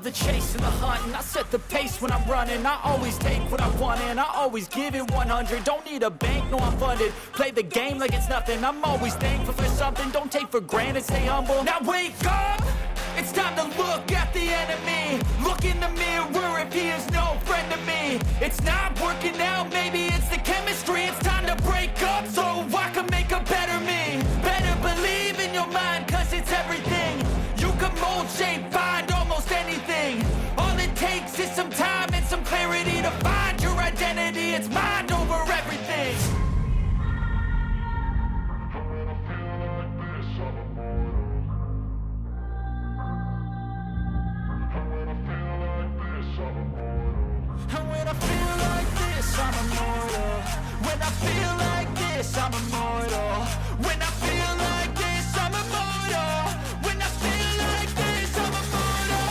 love the chase and the hunt, and I set the pace when I'm running. I always take what I want and I always give it 100. Don't need a bank, no I'm funded. Play the game like it's nothing. I'm always thankful for something. Don't take for granted, stay humble. Now wake up! It's time to look at the enemy. Look in the mirror if he is no friend to me. It's not working out, maybe it's the chemistry. It's time to break up so I can make a better me. Better believe in your mind, cause it's everything. You can mold, shape, find almost anything. All it takes is some time and some clarity to find your identity. It's mind over everything. And when I feel like this, I'm immortal. When I feel like this, I'm immortal. When I feel like this, I'm immortal. When I feel like this, I'm immortal.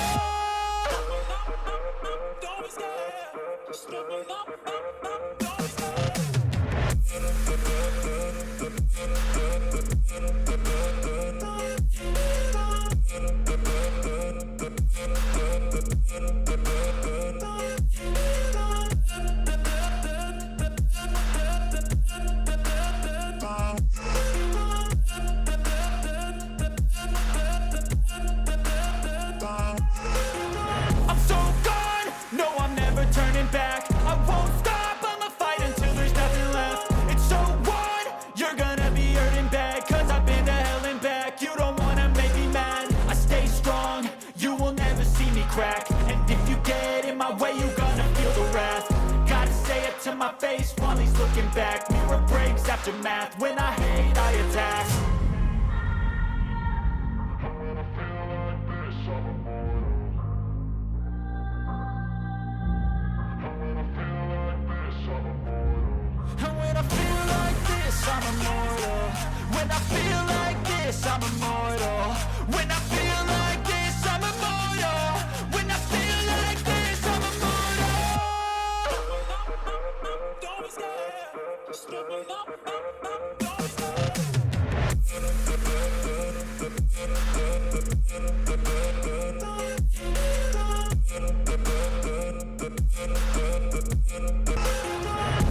Don't be scared. Just step it up. Don't be scared. I'm so gone, no I'm never turning back. I won't stop, I'ma fight until there's nothing left. It's so on, you're gonna be hurting bad, cause I've been to hell and back. You don't wanna make me mad, I stay strong, you will never see me crack. And if you get in my way, you're gonna feel the wrath. Gotta say it to my face while he's looking back. Mirror breaks after math, when I hate I attack. And when I feel like this, I'm immortal. When I feel like this, I'm immortal. When I feel like this, I'm immortal. When I feel like this, I'm immortal. Don't be scared. Just step it up. Don't be scared.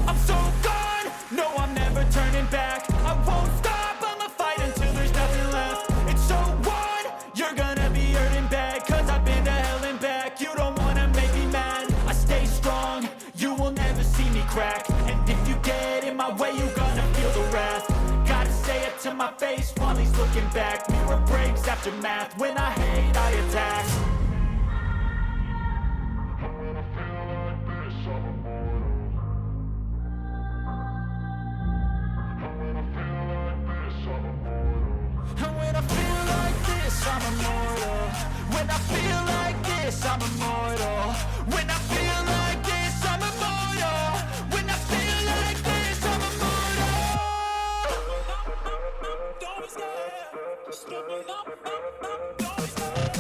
I'm so gone, no I'm never turning back. I won't stop, I'ma fight until there's nothing left. It's so on, you're gonna be hurting bad, cause I've been to hell and back. You don't wanna make me mad, I stay strong, you will never see me crack. And if you get in my way, you're gonna feel the wrath. Gotta say it to my face while he's looking back. Mirror breaks after math, when I hate I attack. And when I feel like this, I'm immortal. When I feel like this, I'm immortal. When I feel like this, I'm immortal. When I feel like this, I'm immortal. Don't be scared. Just step it up. Don't be scared.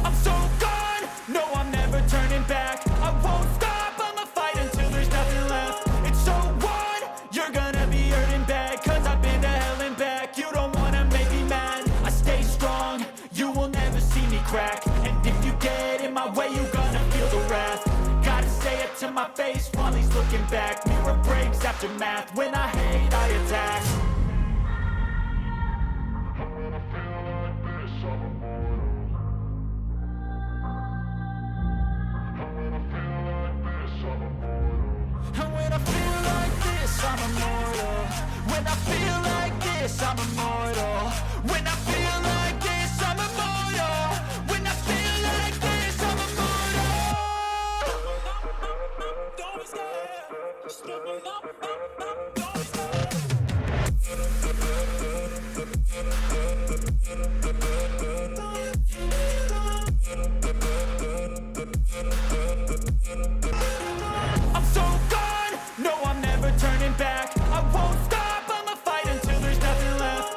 I'm so gone, no I'm never turning back. I won't stop, I'ma fight until there's nothing left. It's so on, you're gonna be hurting bad, cause I've been to hell and back. You don't wanna make me mad, I stay strong, you will never see me crack. And if you get in my way, you're gonna feel the wrath. Gotta say it to my face while he's looking back. Mirror breaks after math, when I hate I attack. And when I feel like this, I'm immortal. When I feel like this, I'm immortal. When I feel like this, I'm immortal. When I feel like this, I'm immortal. Don't be scared. Just step it up. Don't be scared. I'm so gone, no I'm never turning back. I won't stop, I'ma fight until there's nothing left.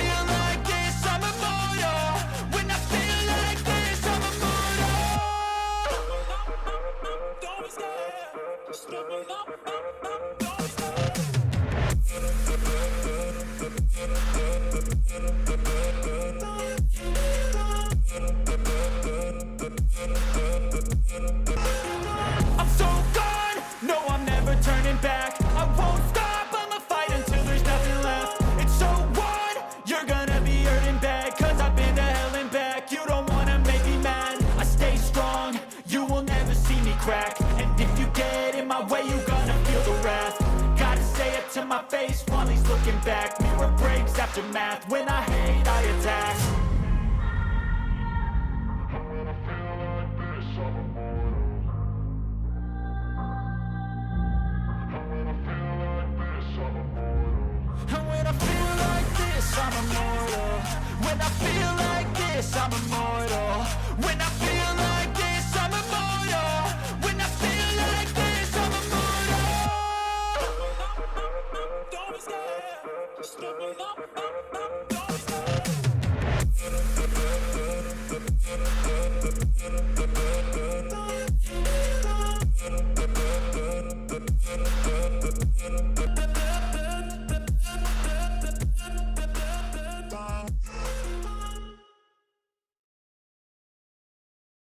feel like this, I'm immortal. When I feel like this, I'm immortal. Don't be scared. Don't be scared. I'm so gone, no I'm never turning back. I won't stop, I'ma fight until there's nothing left. It's so on, you're gonna be hurting bad, cause I've been to hell and back. You don't wanna make me mad, I stay strong, you will never see me crack. And if you get in my way, you gonna feel the wrath. Gotta say it to my face while he's looking back. Mirror breaks after math, when I hate I attack. And when I feel like this, I'm immortal. When I feel like this, I'm immortal. When I feel